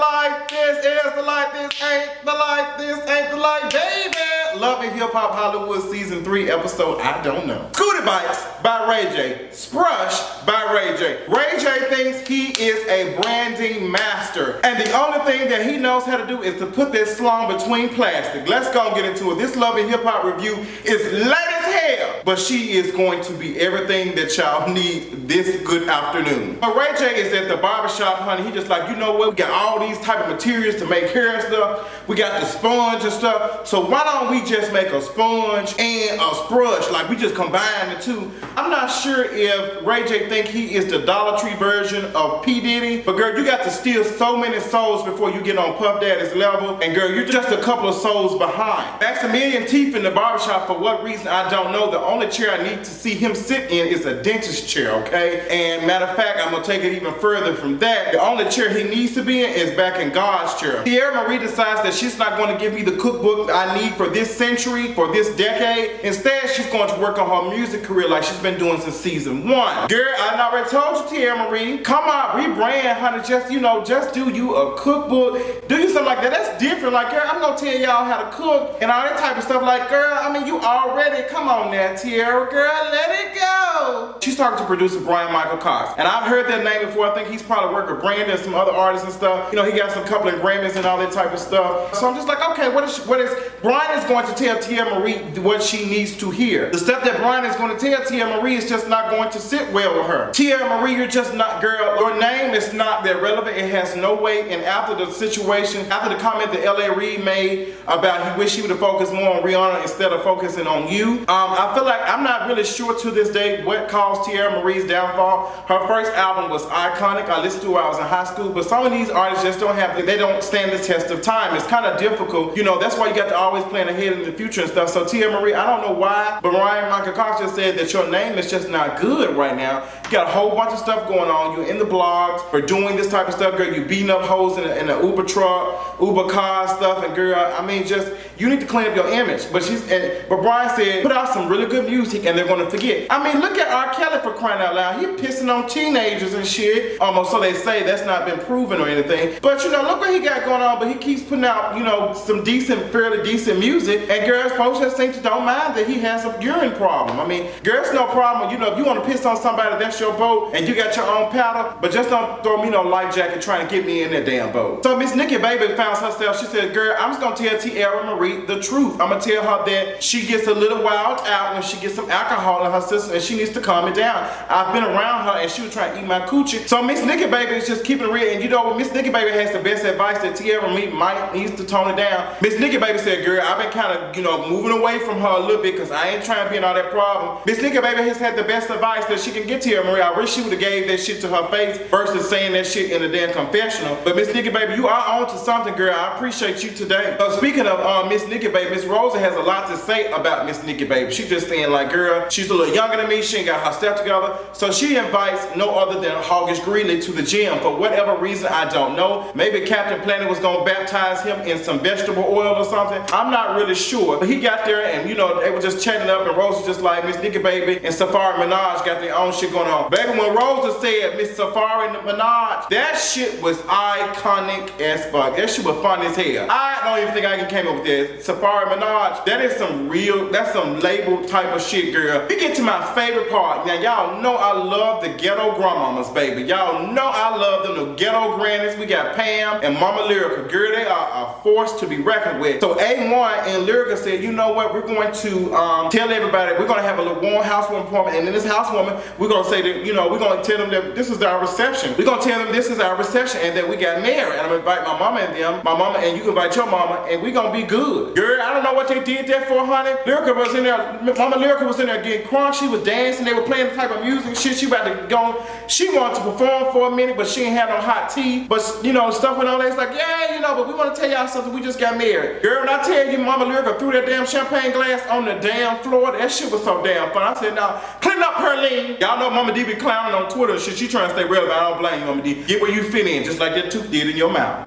life, this is the life, this ain't the life, this ain't the life, baby. Love and Hip Hop Hollywood Season 3 episode, I don't know. Scooty Bikes by Ray J. Sprush by Ray J. Ray J thinks he is a branding master, and the only thing that he knows how to do is to put that slung between plastic. Let's go and get into it. This Love and Hip Hop review is late as hell, but she is going to be everything that y'all need this good afternoon. But Ray J is at the barbershop, honey. He just like, you know what? We got all these type of materials to make hair and stuff. We got the sponge and stuff. So why don't we just make a sponge and a sprush? Like we just combine the two. I'm not sure if Ray J think he is the Dollar Tree version of P. Diddy, but girl, you got to steal so many souls before you get on Puff Daddy's level. And girl, you're just a couple of souls behind. Maximilian Teeth in the barbershop, for what reason, I don't know. The only chair I need to see him sit in is a dentist chair, okay? And matter of fact, I'm gonna take it even further from that. The only chair he needs to be in is back in God's chair. Tierra Marie decides that she's not going to give me the cookbook I need for this century, for this decade. Instead, she's going to work on her music career like she's been doing since season 1. Girl, I already told you, Tierra Marie, come on, rebrand, honey. Just, you know, just do you a cookbook. Do you something like that. That's different. Like, girl, I'm gonna tell y'all how to cook and all that type of stuff. Like, girl, I mean, you already, come on now, Tierra, girl, let it go. She's talking to producer Brian Michael Cox, and I've heard that name before. I think he's probably worked with Brandon and some other artists and stuff. You know, he got some couple of Grammys and all that type of stuff. So I'm just like, okay, what is Brian is going to tell Tierra Marie what she needs to hear. The stuff that Brian is going to tell Tierra Marie is just not going to sit well with her. Tierra Marie, you're just not, girl, your name is not that relevant. It has no weight. And after the situation, after the comment that L.A. Reid made about he wish he would have focused more on Rihanna instead of focusing on you, I feel like I'm not really sure to this day what caused Tierra Marie's downfall. Her first album was iconic. I listened to it when I was in high school, but some of these artists just don't have, they don't stand the test of time. It's kind of difficult. You know, that's why you got to always plan ahead in the future and stuff. So Tierra Marie, I don't know why, but Brian Michael Cox just said that your name is just not good right now. You got a whole bunch of stuff going on. You're in the blogs for doing this type of stuff, girl. You beating up hoes in a Uber truck, Uber car stuff, and girl, I mean, just, you need to clean up your image. But Brian said, put out some really good music and they're gonna forget. I mean, look at R. Kelly, for crying out loud. He pissing on teenagers and shit. Almost so they say. That's not been proven or anything. But you know, look what he got going on. But he keeps putting out, you know, some decent, fairly decent music. And girls, folks just seem to don't mind that he has a urine problem. I mean, girls, no problem. You know, if you want to piss on somebody, that's your boat, and you got your own paddle. But just don't throw me no life jacket trying to get me in that damn boat. So Miss Nikki Baby found herself. She said, girl, I'm just gonna tell Tierra Marie the truth. I'm gonna tell her that she gets a little wild out when she gets some alcohol in her system, and she needs to calm it down. I've been around her and she was trying to eat my coochie. So Miss Nikki Baby is just keeping it real. And you know what? Miss Nikki Baby has the best advice that Tierra Marie might needs to tone it down. Miss Nikki Baby said, girl, I've been kind of, you know, moving away from her a little bit because I ain't trying to be in all that problem. Miss Nikki Baby has had the best advice that she can get Tierra Marie. I wish she would have gave that shit to her face versus saying that shit in a damn confessional. But Miss Nikki Baby, you are on to something, girl. I appreciate you today. Speaking of Miss Nikki Baby, Miss Rosa has a lot to say about Miss Nikki Baby. She just saying like, girl, she's a little younger than me. She ain't got her stuff together. So she invites no other than Hoggish Greeley to the gym for whatever reason, I don't know. Maybe Captain Planet was gonna baptize him in some vegetable oil or something. I'm not really sure. But he got there and you know, they were just chatting up and Rosa just like Miss Nikki Baby and Safari Minaj got their own shit going on. Baby, when Rosa said Miss Safari Minaj, that shit was iconic as fuck. That shit was fun as hell. I don't even think I came up with that. Safari Minaj, that is some real, that's some label type of shit, girl. We get to my favorite part. Now, y'all know I love the ghetto grandmamas, baby. Y'all know I love them, the ghetto grannies. We got Pam and Mama Lyrica. Girl, they are a force to be reckoned with. So A1 and Lyrica said, you know what, we're going to tell everybody, we're going to have a little warm housewarming party, and in this housewarming, we're going to say that, you know, we're going to tell them that this is our reception. We're going to tell them this is our reception and that we got married. And I'm going to invite my mama and them, my mama, and you can invite your mama, and we're going to be good. Girl, I don't know what they did that for, honey. Lyrica was in there, Mama Lyrica was in there getting crunk. She was dancing. They were playing the type of music shit. She about to go. She wanted to perform for a minute, but she ain't had no hot tea. But, you know, stuff went on there. It's like, yeah, you know, but we want to tell y'all something. We just got married. Girl, when I tell you, Mama Lyrica threw that damn champagne glass on the damn floor, that shit was so damn fun. I said, now, clean up, Perlene. Y'all know Mama D be clowning on Twitter and shit. She trying to stay relevant. I don't blame you, Mama D. Get where you fit in, just like that tooth did in your mouth.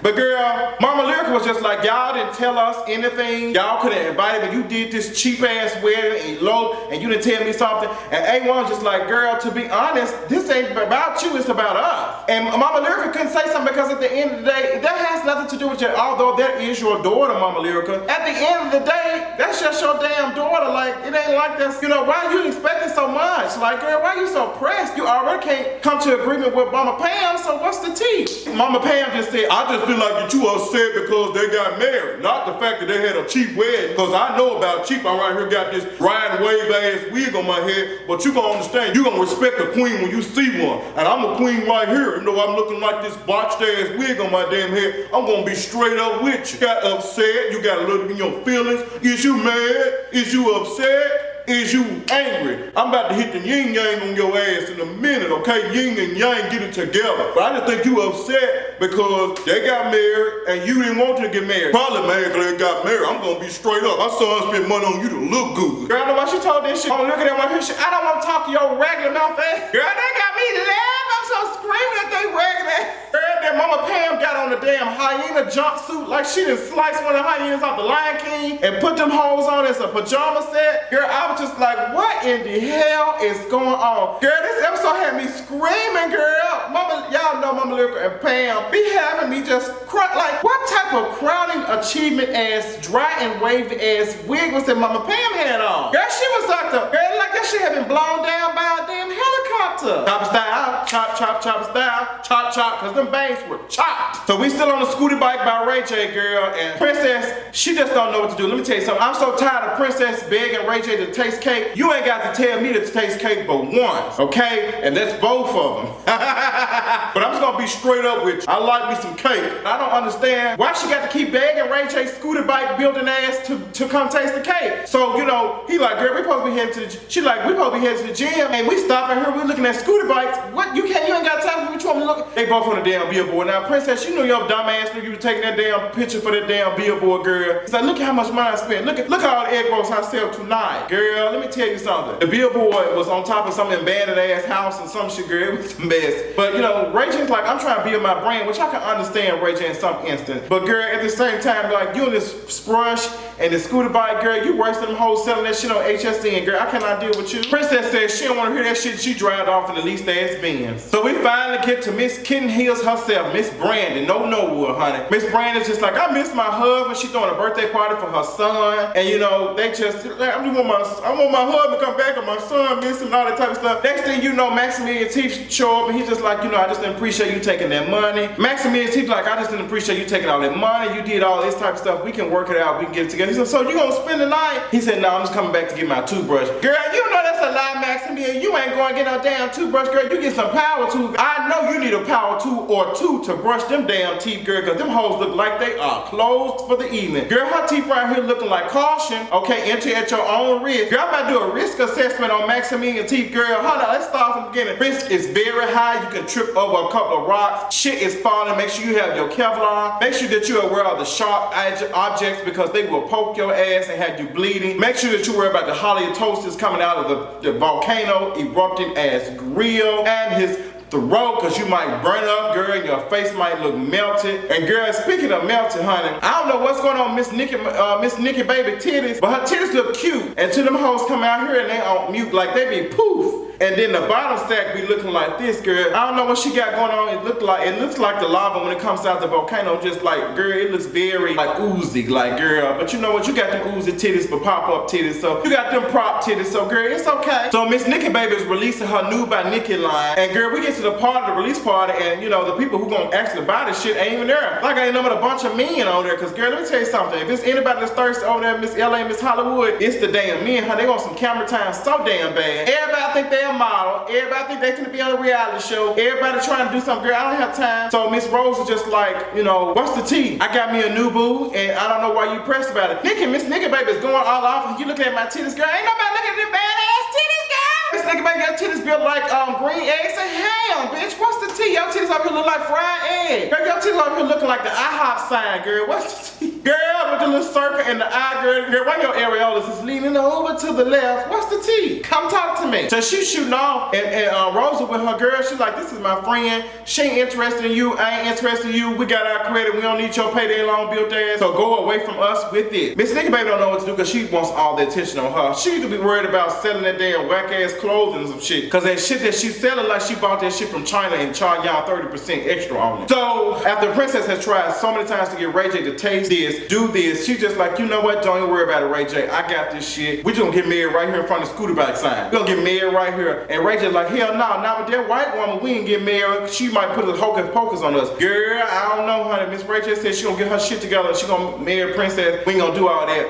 But girl, Mama Lyrica was just like, y'all didn't tell us anything. Y'all could have invited me. You did this cheap ass wedding and eloped and you didn't tell me something. And A1 was just like, girl, to be honest, this ain't about you, it's about us. And Mama Lyrica couldn't say something because at the end of the day, that has nothing to do with you. Although that is your daughter, Mama Lyrica, at the end of the day, that's just your damn daughter. Like, it ain't like this. You know, why you expecting so much? Like, girl, why you so pressed? You already can't come to agreement with Mama Pam, so what's the tea? Mama Pam just said, I just feel like you're too upset because they got married. Not the fact that they had a cheap wedding, because I know about cheap. I right here got this Ryan Wave ass wig on my head, but you gonna understand, you gonna respect a queen when you see one. And I'm a queen right here. You know, I'm looking like this botched ass wig on my damn head. I'm gonna be straight up with you. Got upset, you got a little bit in your feelings. Is you mad? Is you upset? Is you angry? I'm about to hit the yin yang on your ass in a minute, okay? Yin and yang, get it together. But I just think you upset because they got married and you didn't want to get married. Probably mad because they got married. I'm gonna be straight up. My son spent money on you to look good. Girl, I know why she told this shit. I'm looking at my hair shit. I don't want to talk to your regular mouth ass. Girl, they got me laughing. I'm so screaming at they regular. Girl, that Mama Pam got on the damn hyena jumpsuit like she done sliced one of the hyenas off the Lion King and put them hoes on as a pajama set. Girl, I was just like, what in the hell is going on? Girl, this episode had me screaming, girl. Mama, y'all know Mama Lyrica and Pam be having me just cry. Like, what type of crowning achievement ass, dry and wavy ass wig was that Mama Pam had on? Girl, she was like that shit had been blown down by a damn helicopter. Chop style, chop, chop, chop style, chop, chop, cause them bangs were chopped. So we still on the scooty bike by Ray J, girl, and Princess, she just don't know what to do. Let me tell you something. I'm so tired of Princess begging Ray J to taste cake. You ain't got to tell me to taste cake but once, okay? And that's both of them. But I'm just gonna be straight up with you. I like me some cake. I don't understand why she got to keep begging Ray J scooter bike building ass to come taste the cake. So, you know, he like, girl, we supposed to be heading to the, she like, we supposed to be heading to the gym, and we stopping here, we looking at scooter bikes. What, you ain't got time for what you want me to look? They both on the damn billboard. Now, Princess, you knew your dumb ass knew you was taking that damn picture for that damn billboard, girl. It's like, look at how much money I spent. Look at all the egg rolls I sell tonight. Girl, let me tell you something. The billboard was on top of some abandoned ass house and some shit, girl. It was a mess. But, you know, Ray J's like, I'm trying to build my brand, which I can understand Ray J in some instance. But, girl, at the same time, like, you and this Sprush and the scooter bike, girl, you worse than them hoes selling that shit on HSN, girl. I cannot deal with you. Princess says she don't want to hear that shit. She drive off in the least ass Benz. So we finally get to Miss Kitten Hills herself, Miss Brandon. No Norwood, honey. Miss Brandon's just like, I miss my husband. She throwing a birthday party for her son. And, you know, they just, like, I want my husband to come back and my son miss him and all that type of stuff. Next thing you know, Maximilian Teeth show up and he's just like, you know, I just didn't appreciate you taking that money. Maximilian Teeth like, I just didn't appreciate you taking all that money. You did all this type of stuff. We can work it out. We can get it together. He said, so you gonna spend the night? He said, no, I'm just coming back to get my toothbrush. Girl, you know that's a lie, Maximilian. You ain't going to get no damn toothbrush, girl. You get some power tools. I know you need a power tool or two to brush them damn teeth, girl, because them hoes look like they are closed for the evening. Girl, her teeth right here looking like caution. Okay, enter at your own risk. Girl, I'm about to do a risk assessment on Maximilian Teeth, girl. Hold on, let's start from the beginning. Risk is very high. You can trip over a couple of rocks. Shit is falling. Make sure you have your Kevlar. Make sure that you're aware of the sharp objects because they will poke your ass and have you bleeding. Make sure that you're aware about the halitosis coming out of the volcano erupting as grill and his throat, because you might burn up, girl, and your face might look melted. And girl, speaking of melted, honey, I don't know what's going on with Miss Nikki baby titties, but her titties look cute. And two of them hoes come out here and they on mute like they be poof. And then the bottom sack be looking like this, girl. I don't know what she got going on. It looks like the lava when it comes out the volcano. Just like, girl, it looks very like oozy, like, girl. But you know what? You got them oozy titties for pop-up titties, so you got them prop titties, so girl, it's okay. So Miss Nikki baby is releasing her new by Nikki line, and girl, we get to the part, the release party, and you know the people who gonna actually buy this shit ain't even there. Like, I ain't know but a bunch of men on there, cause girl, let me tell you something. If it's anybody that's thirsty over there, Miss LA, Miss Hollywood, it's the damn men, huh? They want some camera time so damn bad. Everybody think they a model. Everybody think they finna be on a reality show. Everybody trying to do something. Girl, I don't have time. So Miss Rose is just like, you know, what's the tea? I got me a new boo, and I don't know why you pressed about it. Miss Nikki baby is going all off, and you looking at my titties, girl. Ain't nobody looking at them badass titties, girl. Miss Nikki baby got titties built like green eggs and ham, bitch. What's the tea? Your titties over here look like fried egg. Girl, your titties over here looking like the IHOP sign, girl. What's the tea? Girl, with the little circle and the eye, girl, why your areolas is leaning over to the left? What's the T? Come talk to me. So she's shooting off, and Rosa with her girl, she's like, this is my friend. She ain't interested in you, I ain't interested in you. We got our credit, we don't need your payday loan built ass. So go away from us with it. Miss Nigga Baby don't know what to do because she wants all the attention on her. She need to be worried about selling that damn whack ass clothing and some shit. Cause that shit that she's selling, like she bought that shit from China and charged y'all 30% extra on it. So after Princess has tried so many times to get Ray J to taste this, do this, she's just like, you know what, don't even worry about it, Ray J. I got this shit. We just gonna get married right here in front of the scooter bike sign. We gonna get married right here. And Ray J like, hell no, not with that white woman, we ain't get married. She might put a hocus pocus on us. Girl, I don't know, honey. Miss Ray J said she gonna get her shit together. She gonna marry Princess. We ain't gonna do all that.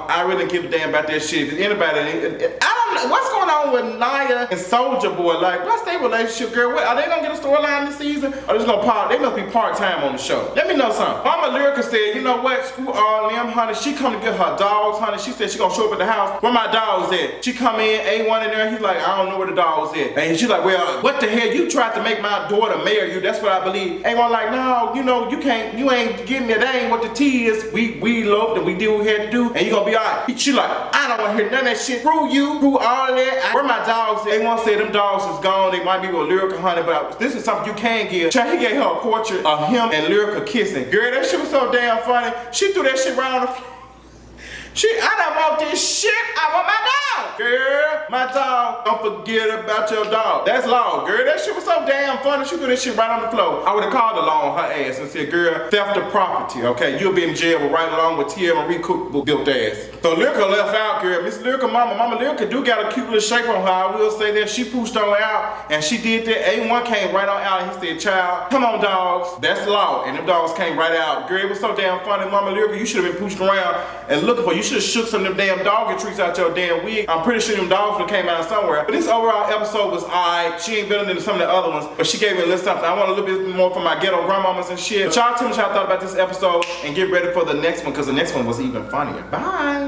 I really don't give a damn about that shit. If anybody, I don't know what's going on with Naya and Soulja Boy. Like, what's their relationship, girl? What, are they gonna get a storyline this season? Or just gonna pop? They must be part-time on the show. Let me know something. Mama Lyrica said, you know what? Screw all them, honey. She come to get her dogs, honey. She said she gonna show up at the house. Where my dogs at? She come in, ain't one in there. He's like, I don't know where the dogs at. And she's like, well, what the hell? You tried to make my daughter marry you. That's what I believe. Ain't one like, no, you know, you can't, you ain't getting it. That ain't what the tea is. We loved and we did what we had to do, and you gonna be alright. She like, I don't wanna hear none of that shit. Screw you, screw all that. Where my dogs at? They wanna say them dogs is gone. They might be with Lyrica, honey, but this is something you can give. He gave her a portrait of him and Lyrica kissing. Girl, that shit was so damn funny. She threw that shit around the floor. I don't want this shit. I want my dog. Girl, my dog. Don't forget about your dog. That's law, girl. That shit was so damn funny. She threw that shit right on the floor. I would have called the law on her ass and said, girl, theft of property, okay? You'll be in jail right along with Tia Marie Cook built ass. So Lyrica left out, girl. Miss Lyrica Mama Lyrica do got a cute little shape on her. I will say that. She pushed on out and she did that. A1 came right on out and he said, child, come on, dogs. That's the law. And them dogs came right out. Girl, it was so damn funny. Mama Lyrica, you should have been pushed around and looking for you. Should have shook some of them damn doggy treats out your damn wig. I'm pretty sure them dogs would have came out somewhere. But this overall episode was alright. She ain't better than some of the other ones, but she gave me a little something. I want a little bit more from my ghetto grandmamas and shit. But y'all tell me what y'all thought about this episode and get ready for the next one, because the next one was even funnier. Bye.